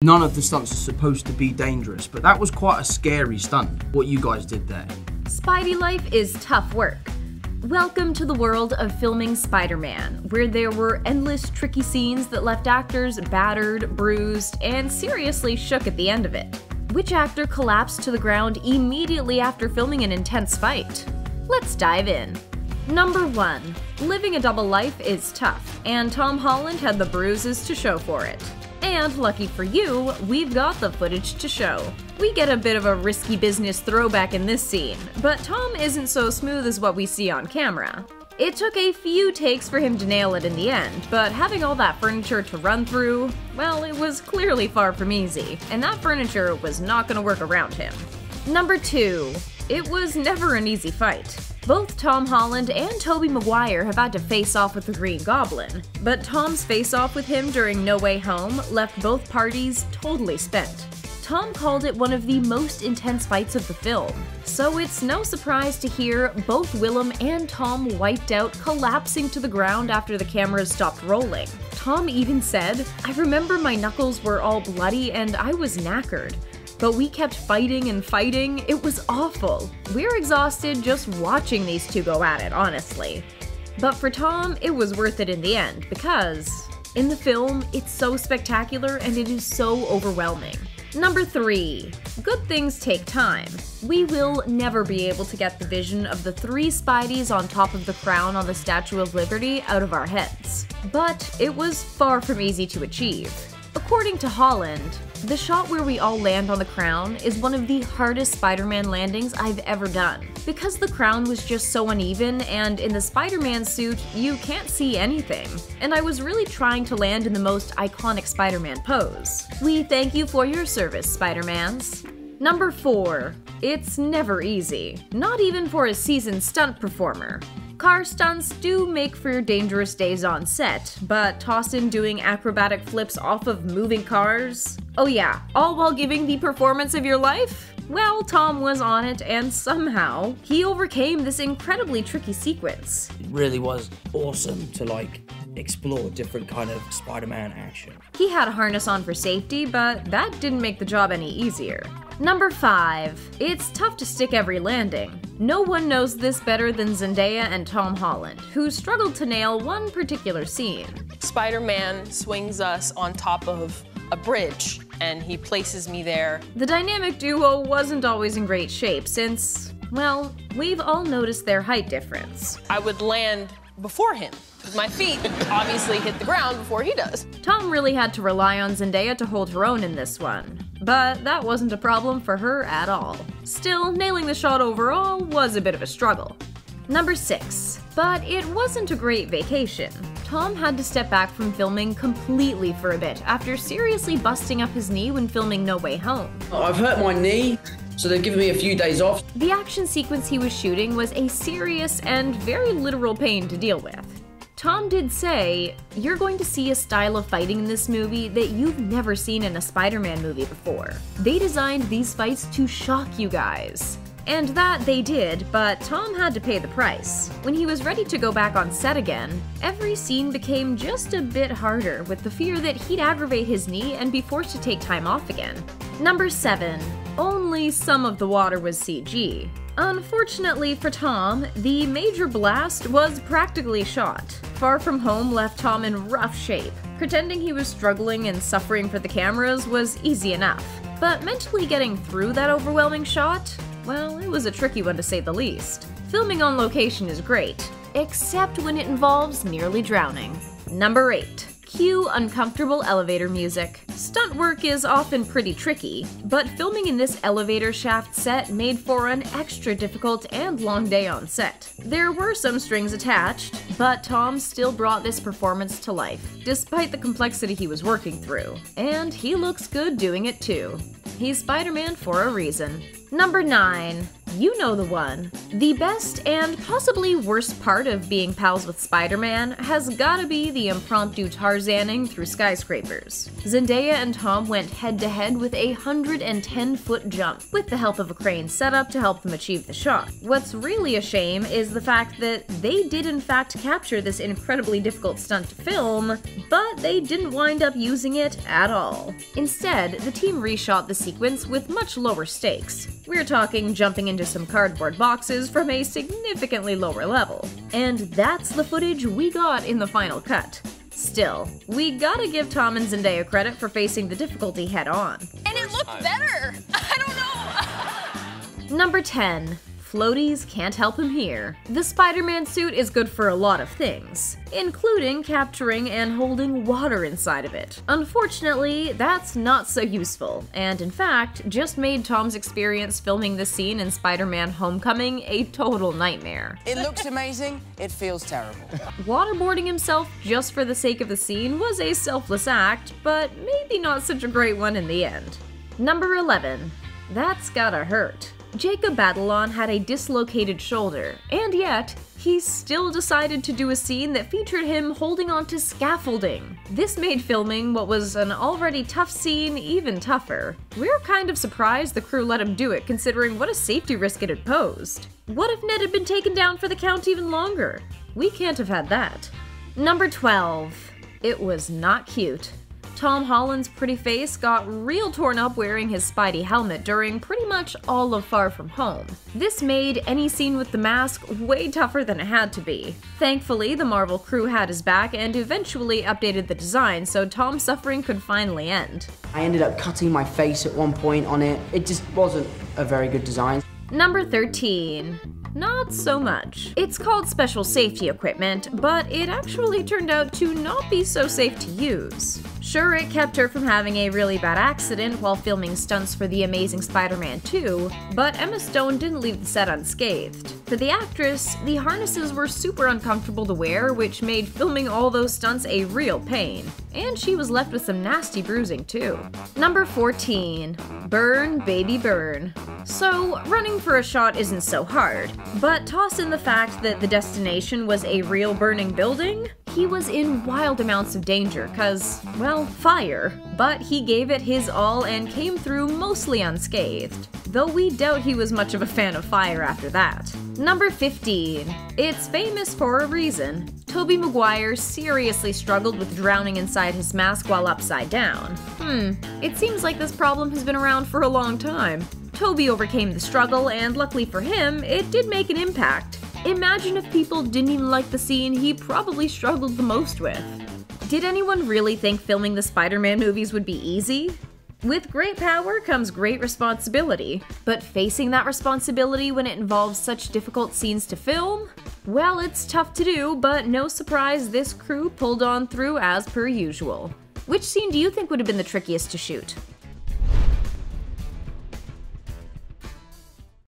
None of the stunts are supposed to be dangerous, but that was quite a scary stunt, what you guys did there. Spidey life is tough work. Welcome to the world of filming Spider-Man, where there were endless tricky scenes that left actors battered, bruised, and seriously shook at the end of it. Which actor collapsed to the ground immediately after filming an intense fight? Let's dive in. Number 1. Living a double life is tough, and Tom Holland had the bruises to show for it. And lucky for you, we've got the footage to show. We get a bit of a risky business throwback in this scene, but Tom isn't so smooth as what we see on camera. It took a few takes for him to nail it in the end, but having all that furniture to run through, well, it was clearly far from easy, and that furniture was not gonna work around him. Number 2. It was never an easy fight. Both Tom Holland and Tobey Maguire have had to face off with the Green Goblin, but Tom's face-off with him during No Way Home left both parties totally spent. Tom called it one of the most intense fights of the film, so it's no surprise to hear both Willem and Tom wiped out, collapsing to the ground after the cameras stopped rolling. Tom even said, "I remember my knuckles were all bloody and I was knackered. But we kept fighting and fighting, it was awful. We're exhausted just watching these two go at it, honestly." But for Tom, it was worth it in the end, because in the film, it's so spectacular and it is so overwhelming. Number 3. Good things take time. We will never be able to get the vision of the 3 Spideys on top of the crown on the Statue of Liberty out of our heads. But it was far from easy to achieve. According to Holland, the shot where we all land on the crown is one of the hardest Spider-Man landings I've ever done. Because the crown was just so uneven, and in the Spider-Man suit, you can't see anything. And I was really trying to land in the most iconic Spider-Man pose. We thank you for your service, Spider-Mans. Number 4. It's never easy. Not even for a seasoned stunt performer. Car stunts do make for dangerous days on set, but toss in doing acrobatic flips off of moving cars? Oh yeah, all while giving the performance of your life? Well, Tom was on it, and somehow, he overcame this incredibly tricky sequence. It really was awesome to explore different kind of Spider-Man action. He had a harness on for safety, but that didn't make the job any easier. Number 5. It's tough to stick every landing. No one knows this better than Zendaya and Tom Holland, who struggled to nail one particular scene. Spider-Man swings us on top of a bridge, and he places me there. The dynamic duo wasn't always in great shape since, well, we've all noticed their height difference. I would land before him. My feet obviously hit the ground before he does. Tom really had to rely on Zendaya to hold her own in this one, but that wasn't a problem for her at all. Still, nailing the shot overall was a bit of a struggle. Number 6. But it wasn't a great vacation. Tom had to step back from filming completely for a bit after seriously busting up his knee when filming No Way Home. I've hurt my knee, so they've given me a few days off. The action sequence he was shooting was a serious and very literal pain to deal with. Tom did say, "You're going to see a style of fighting in this movie that you've never seen in a Spider-Man movie before. They designed these fights to shock you guys." And that they did, but Tom had to pay the price. When he was ready to go back on set again, every scene became just a bit harder with the fear that he'd aggravate his knee and be forced to take time off again. Number 7. Only some of the water was CG. Unfortunately for Tom, the major blast was practically shot. Far From Home left Tom in rough shape. Pretending he was struggling and suffering for the cameras was easy enough. But mentally getting through that overwhelming shot? Well, it was a tricky one to say the least. Filming on location is great, except when it involves nearly drowning. Number 8. Cue uncomfortable elevator music. Stunt work is often pretty tricky, but filming in this elevator shaft set made for an extra difficult and long day on set. There were some strings attached, but Tom still brought this performance to life, despite the complexity he was working through. And he looks good doing it too. He's Spider-Man for a reason. Number 9. You know the one. The best and possibly worst part of being pals with Spider-Man has gotta be the impromptu Tarzaning through skyscrapers. Zendaya and Tom went head-to-head with a 110-foot jump, with the help of a crane setup to help them achieve the shot. What's really a shame is the fact that they did in fact capture this incredibly difficult stunt to film, but they didn't wind up using it at all. Instead, the team reshot the sequence with much lower stakes. We're talking jumping into some cardboard boxes from a significantly lower level. And that's the footage we got in the final cut. Still, we gotta give Tom and Zendaya credit for facing the difficulty head-on. And it looked better! I don't know! Number 10. Floaties can't help him here. The Spider-Man suit is good for a lot of things, including capturing and holding water inside of it. Unfortunately, that's not so useful, and in fact, just made Tom's experience filming this scene in Spider-Man Homecoming a total nightmare. It looks amazing, it feels terrible. Waterboarding himself just for the sake of the scene was a selfless act, but maybe not such a great one in the end. Number 11. That's gotta hurt. Jacob Batalon had a dislocated shoulder, and yet, he still decided to do a scene that featured him holding onto scaffolding. This made filming what was an already tough scene even tougher. We're kind of surprised the crew let him do it, considering what a safety risk it had posed. What if Ned had been taken down for the count even longer? We can't have had that. Number 12. It was not cute. Tom Holland's pretty face got real torn up wearing his Spidey helmet during pretty much all of Far From Home. This made any scene with the mask way tougher than it had to be. Thankfully, the Marvel crew had his back and eventually updated the design so Tom's suffering could finally end. I ended up cutting my face at one point on it. It just wasn't a very good design. Number 13. Not so much. It's called special safety equipment, but it actually turned out to not be so safe to use. Sure, it kept her from having a really bad accident while filming stunts for The Amazing Spider-Man 2, but Emma Stone didn't leave the set unscathed. For the actress, the harnesses were super uncomfortable to wear, which made filming all those stunts a real pain. And she was left with some nasty bruising too. Number 14. Burn, baby, burn. So, running for a shot isn't so hard, but toss in the fact that the destination was a real burning building? He was in wild amounts of danger, cause, well, fire. But he gave it his all and came through mostly unscathed, though we doubt he was much of a fan of fire after that. Number 15. It's famous for a reason. Tobey Maguire seriously struggled with drowning inside his mask while upside down. It seems like this problem has been around for a long time. Tobey overcame the struggle, and luckily for him, it did make an impact. Imagine if people didn't even like the scene he probably struggled the most with. Did anyone really think filming the Spider-Man movies would be easy? With great power comes great responsibility, but facing that responsibility when it involves such difficult scenes to film? Well, it's tough to do, but no surprise this crew pulled on through as per usual. Which scene do you think would have been the trickiest to shoot?